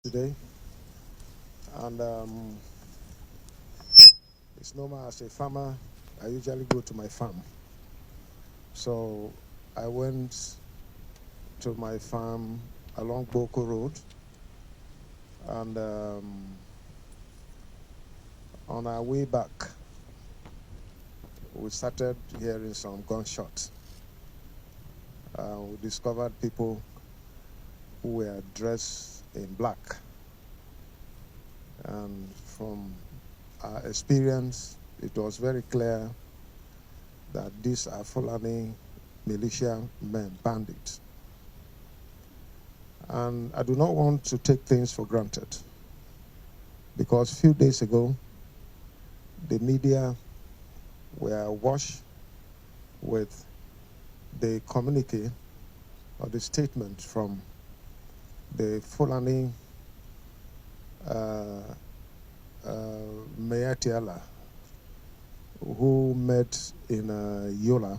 today, and it's normal as a farmer. I usually go to my farm, so I went to my farm along Boko Road, and on our way back, we started hearing some gunshots. We discovered people who were dressed in black, and from our experience, it was very clear that these are Fulani militia men, bandits. And I do not want to take things for granted, because a few days ago, the media were awash with the communique or the statement from the Fulani Mayatiala, who met in Yola.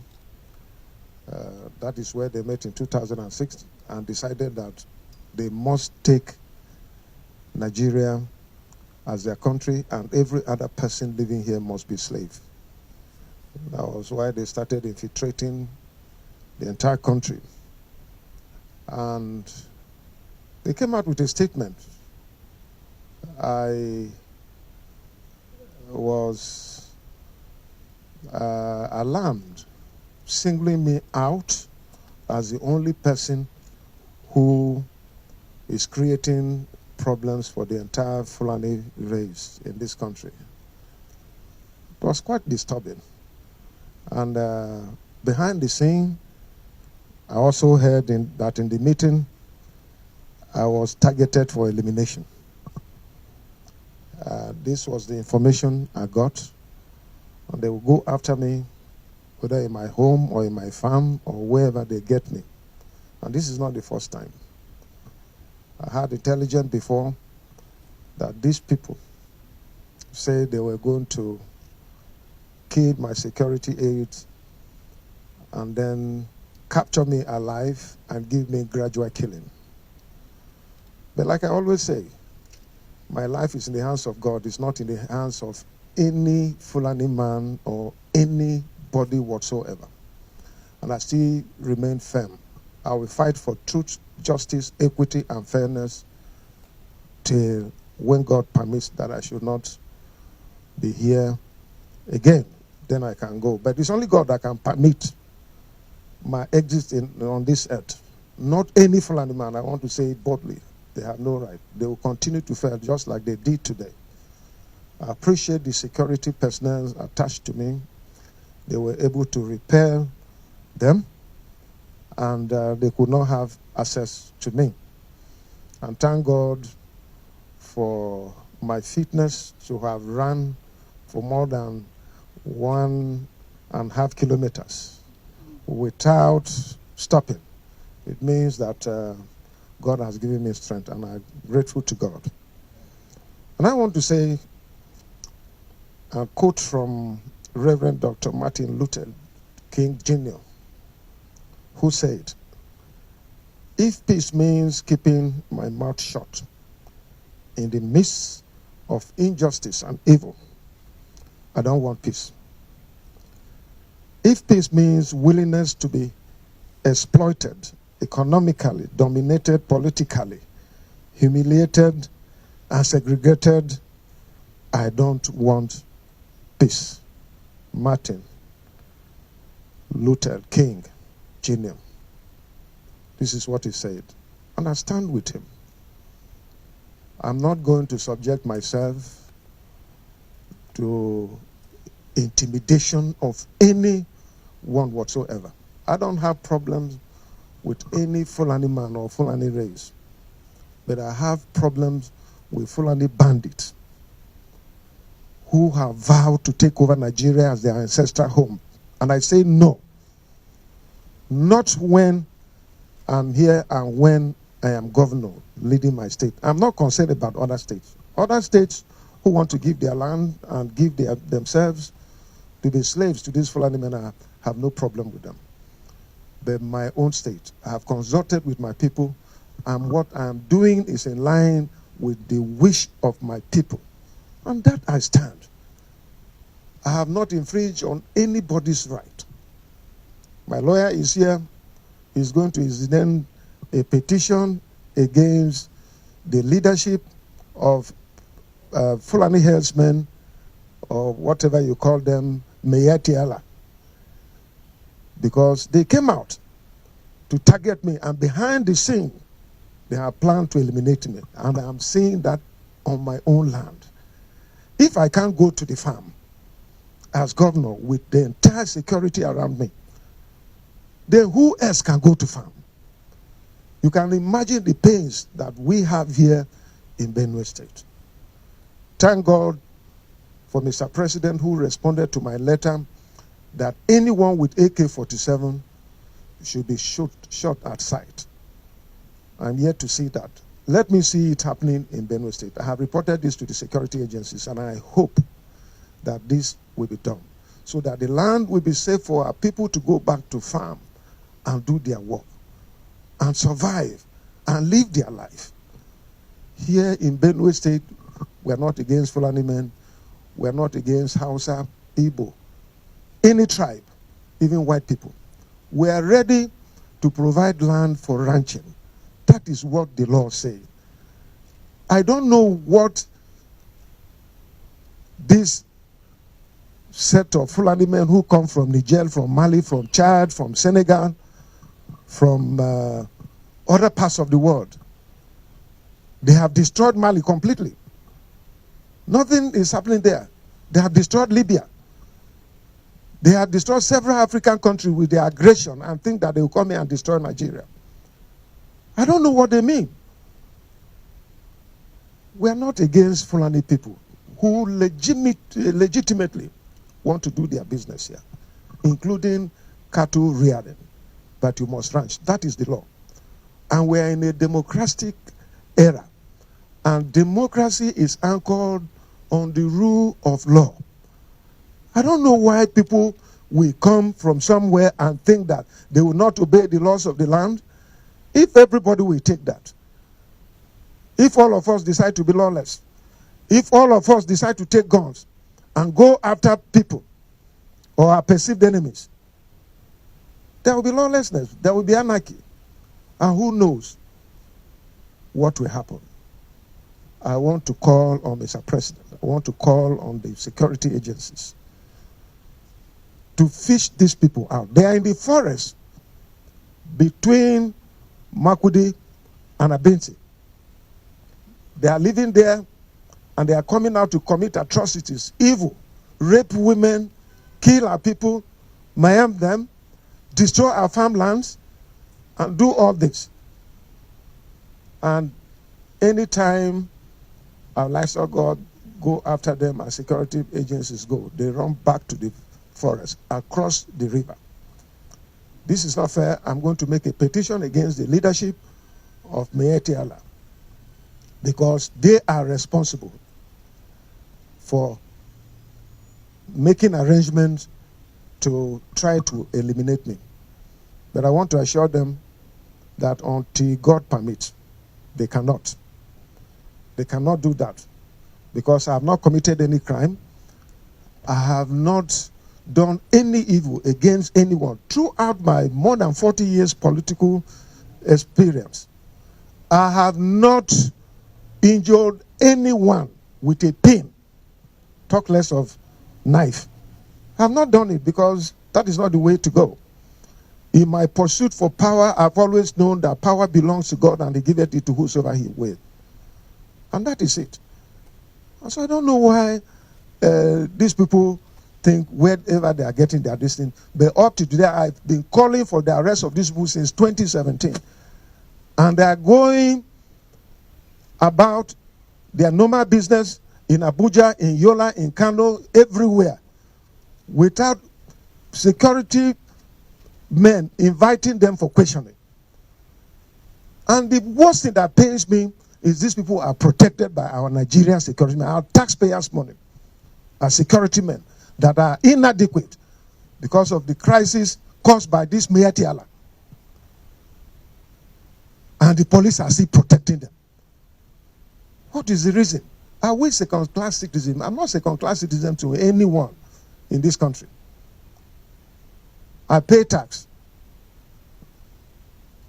That is where they met in 2006, and decided that they must take Nigeria as their country, and every other person living here must be slave. That was why they started infiltrating the entire country. And they came out with a statement. I was alarmed, singling me out as the only person who is creating problems for the entire Fulani race in this country. It was quite disturbing. And behind the scene, I also heard that in the meeting, I was targeted for elimination. This was the information I got, and they will go after me, whether in my home or in my farm or wherever they get me. And this is not the first time. I had intelligence before that these people said they were going to kill my security aides and then capture me alive and give me gradual killing. But like I always say, my life is in the hands of God. It's not in the hands of any Fulani man or anybody whatsoever. And I still remain firm. I will fight for truth, justice, equity, and fairness till when God permits that I should not be here again. Then I can go. But it's only God that can permit my exit on this earth. Not any Fulani man. I want to say it boldly. They have no right. They will continue to fail just like they did today. I appreciate the security personnel attached to me. They were able to repel them, and they could not have access to me. And thank God for my fitness to have run for more than 1.5 kilometers without stopping. It means that God has given me strength, and I'm grateful to God. And I want to say a quote from Reverend Dr. Martin Luther King Jr., who said, "If peace means keeping my mouth shut in the midst of injustice and evil, I don't want peace. If peace means willingness to be exploited economically, dominated politically, humiliated and segregated, I don't want peace." Martin Luther King Jr. This is what he said. And I stand with him. I'm not going to subject myself to intimidation of anyone whatsoever. I don't have problems with any Fulani man or Fulani race, but I have problems with Fulani bandits who have vowed to take over Nigeria as their ancestral home. And I say no. Not when I'm here and when I am governor leading my state. I'm not concerned about other states. Other states who want to give their land and give themselves to be slaves to these Fulani men, I have no problem with them. But my own state, I have consulted with my people, and what I'm doing is in line with the wish of my people. And that I stand. I have not infringed on anybody's right. My lawyer is here. He's going to extend a petition against the leadership of Fulani herdsmen, or whatever you call them, Meyetiala, because they came out to target me, and behind the scene, they have planned to eliminate me, and I'm seeing that on my own land. If I can't go to the farm as governor with the entire security around me, then who else can go to farm? You can imagine the pains that we have here in Benue State. Thank God for Mr. President, who responded to my letter that anyone with AK-47 should be shot at sight. I'm yet to see that. Let me see it happening in Benue State. I have reported this to the security agencies, and I hope that this will be done, so that the land will be safe for our people to go back to farm and do their work and survive and live their life. Here in Benue State, we're not against Fulani men. We're not against Hausa, Igbo, any tribe, even white people. We are ready to provide land for ranching. That is what the law says. I don't know what this set of Fulani men who come from Niger, from Mali, from Chad, from Senegal, from other parts of the world, they have destroyed Mali completely. Nothing is happening there. They have destroyed Libya. They have destroyed several African countries with their aggression and think that they will come here and destroy Nigeria. I don't know what they mean. We are not against Fulani people who legitimately want to do their business here, including cattle rearing. But you must ranch. That is the law. And we are in a democratic era. And democracy is anchored on the rule of law. I don't know why people will come from somewhere and think that they will not obey the laws of the land. If everybody will take that, if all of us decide to be lawless, if all of us decide to take guns and go after people or our perceived enemies, there will be lawlessness, there will be anarchy. And who knows what will happen? I want to call on Mr. President. I want to call on the security agencies to fish these people out. They are in the forest between Makurdi and Abinti. They are living there, and they are coming out to commit atrocities, evil, rape women, kill our people, maim them, destroy our farmlands, and do all this. And anytime our livestock God go after them, our security agencies go, they run back to the forest, across the river. This is not fair. I'm going to make a petition against the leadership of Meyetiala, because they are responsible for making arrangements to try to eliminate me. But I want to assure them that until God permits, they cannot. They cannot do that, because I have not committed any crime. I have not done any evil against anyone throughout my more than 40 years political experience. I have not injured anyone with a pin, talk less of knife. I have not done it, because that is not the way to go. In my pursuit for power, I've always known that power belongs to God, and He giveth it to whosoever He will. And that is it. And so I don't know why these people think wherever they are getting their destiny. But up to today, I've been calling for the arrest of these people since 2017. And they are going about their normal business in Abuja, in Yola, in Kano, everywhere, without security men inviting them for questioning. And the worst thing that pains me is these people are protected by our Nigerian security men, our taxpayers' money, our security men that are inadequate because of the crisis caused by this Meyetiala. And the police are still protecting them. What What is the reason? Are we second-class citizens? I'm not second-class citizen to anyone in this country. I pay tax,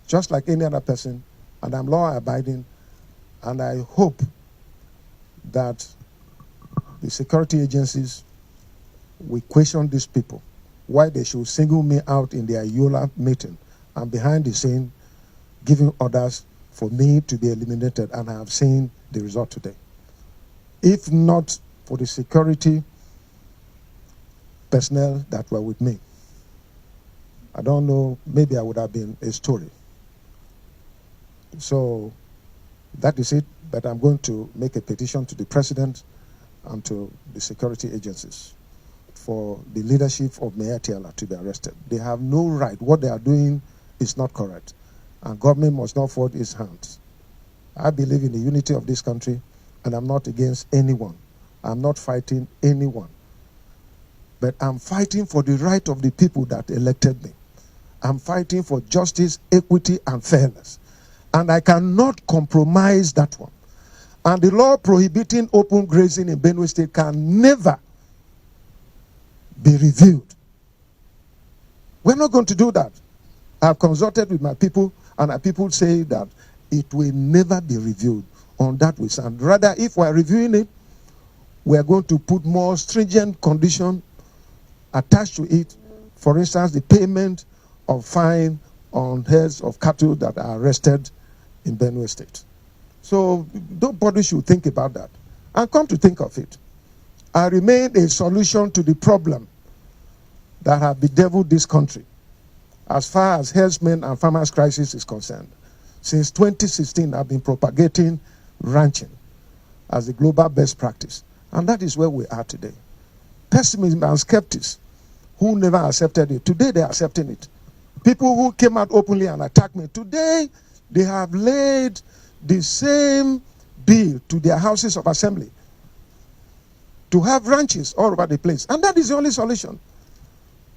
just like any other person, and I'm law-abiding, and I hope that the security agencies will question these people, why they should single me out in their Yola meeting and behind the scene giving orders for me to be eliminated, and I have seen the result today. If not for the security personnel that were with me, I don't know, maybe I would have been a story. So that is it, but I'm going to make a petition to the president and to the security agencies for the leadership of Mayor Tiala to be arrested. They have no right. What they are doing is not correct, and government must not fold its hands. I believe in the unity of this country, and I'm not against anyone. I'm not fighting anyone. But I'm fighting for the right of the people that elected me. I'm fighting for justice, equity, and fairness. And I cannot compromise that one. And the law prohibiting open grazing in Benue State can never be reviewed. We're not going to do that. I've consulted with my people, and my people say that it will never be reviewed. On that we stand. Rather, if we're reviewing it, we're going to put more stringent conditions attached to it. For instance, the payment of fine on heads of cattle that are arrested in Benue State. So nobody should think about that. And come to think of it, I remain a solution to the problem that have bedeviled this country as far as herdsmen and farmers crisis is concerned. Since 2016, I've been propagating ranching as the global best practice. And that is where we are today. Pessimism and skeptics who never accepted it, today they are accepting it. People who came out openly and attacked me, today they have laid the same bill to their houses of assembly to have ranches all over the place. And that is the only solution.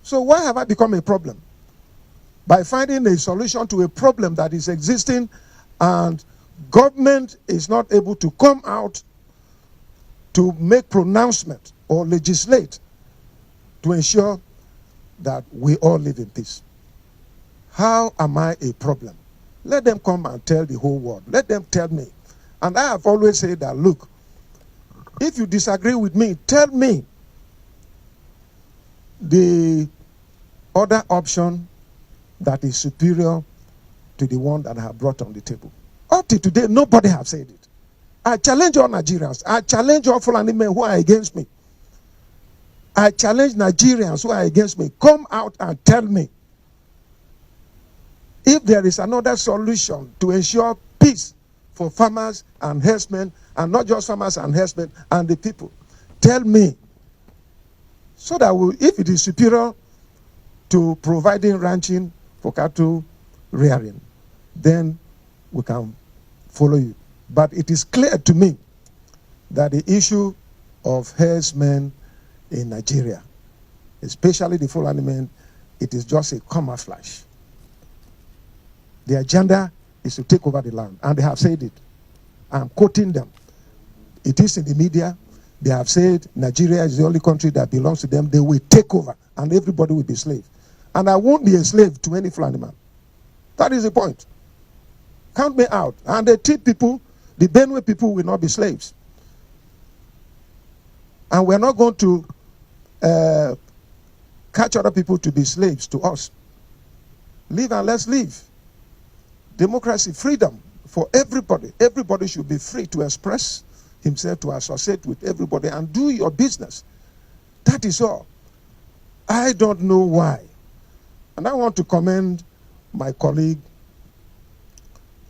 So why have I become a problem? By finding a solution to a problem that is existing, and government is not able to come out to make pronouncement or legislate to ensure that we all live in peace. How am I a problem? Let them come and tell the whole world. Let them tell me. And I have always said that, look, if you disagree with me, tell me the other option that is superior to the one that I have brought on the table. Up to today, nobody has said it. I challenge all Nigerians. I challenge all Fulani men who are against me. I challenge Nigerians who are against me. Come out and tell me if there is another solution to ensure peace for farmers and herdsmen, and not just farmers and herdsmen and the people. Tell me, so that if it is superior to providing ranching for cattle rearing, then we can follow you. But it is clear to me that the issue of herdsmen in Nigeria, especially the Fulani men, it is just a camouflage. The agenda is to take over the land, and they have said it. I'm quoting them. It is in the media. They have said Nigeria is the only country that belongs to them. They will take over, and everybody will be slave. And I won't be a slave to any Fulani man. That is the point. Count me out. And the Tea people, the Benue people will not be slaves. And we're not going to catch other people to be slaves to us. Live and let's live. Democracy, freedom for everybody. Everybody should be free to express himself, to associate with everybody and do your business. That is all. I don't know why. And I want to commend my colleague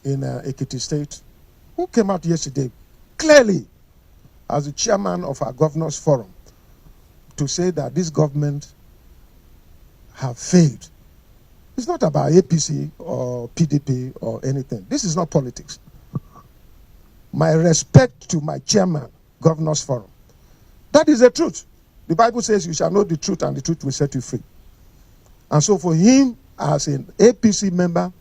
in Ekiti State, who came out yesterday clearly as the chairman of our governors forum to say that this government have failed. It's not about APC or PDP or anything. This is not politics. My respect to my chairman, governors forum. That is the truth. The Bible says you shall know the truth and the truth will set you free. And so for him as an APC member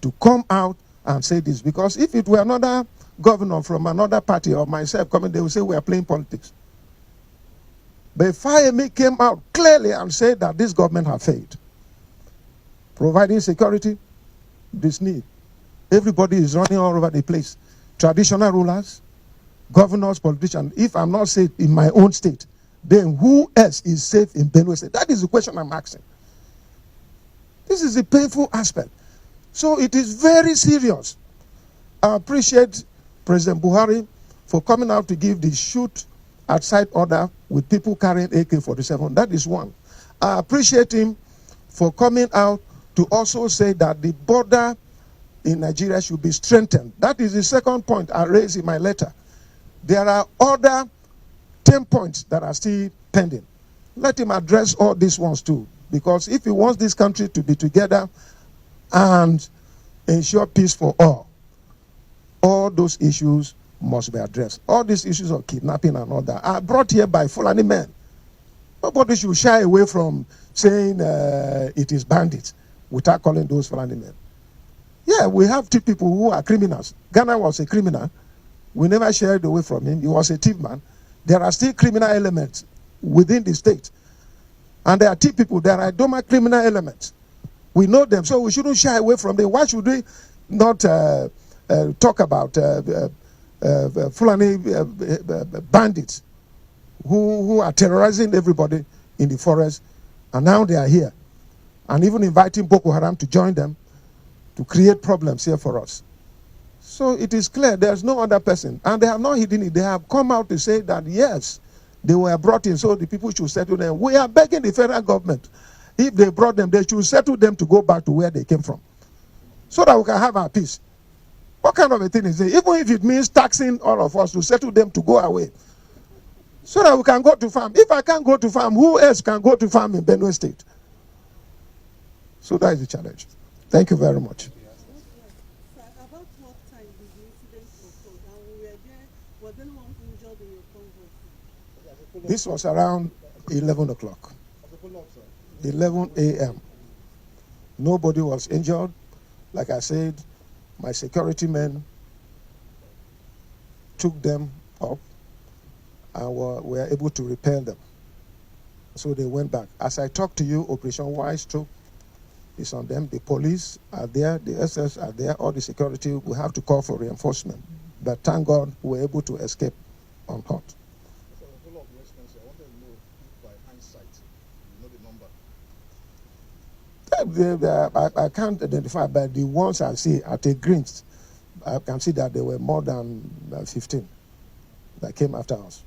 to come out and say this, because if it were another governor from another party or myself coming, they will say we are playing politics. But Fayemi came out clearly and said that this government has failed. Providing security, this need. Everybody is running all over the place. Traditional rulers, governors, politicians. If I'm not safe in my own state, then who else is safe in Benue State? That is the question I'm asking. This is the painful aspect. So it is very serious. I appreciate President Buhari for coming out to give the shoot outside order with people carrying AK-47. That is one. I appreciate him for coming out to also say that the border in Nigeria should be strengthened. That is the second point I raised in my letter. There are other 10 points that are still pending. Let him address all these ones too. Because if he wants this country to be together and ensure peace for all those issues must be addressed. All these issues of kidnapping and all that are brought here by Fulani men. Nobody should shy away from saying it is bandits without calling those Fulani men. Yeah, we have two people who are criminals. Ghana was a criminal. We never shared away from him. He was a thief man. There are still criminal elements within the state. And there are thief people. There are Doma criminal elements. We know them, so we shouldn't shy away from them. Why should we not talk about Fulani bandits who are terrorizing everybody in the forest, and now they are here, and even inviting Boko Haram to join them to create problems here for us. So it is clear there's no other person, and they have not hidden it. They have come out to say that yes, they were brought in, so the people should settle them. We are begging the federal government, if they brought them, they should settle them to go back to where they came from, so that we can have our peace. What kind of a thing is it? Even if it means taxing all of us to settle them to go away, so that we can go to farm. If I can't go to farm, who else can go to farm in Benue State? So that is the challenge. Thank you very much. About what time did the incident occur? And we were there. Was anyone injured in your convoy? This was around 11 o'clock. 11 a.m. Nobody was injured. Like I said, my security men took them up and were able to repel them. So they went back. As I talk to you, Operation Wise Stroke is on them. The police are there, the SS are there, all the security. We have to call for reinforcement. But thank God we were able to escape unhurt. So a whole lot of residents, I wanted to know if by hindsight, you know the number. I can't identify, but the ones I see at a glance, I can see that there were more than 15 that came after us.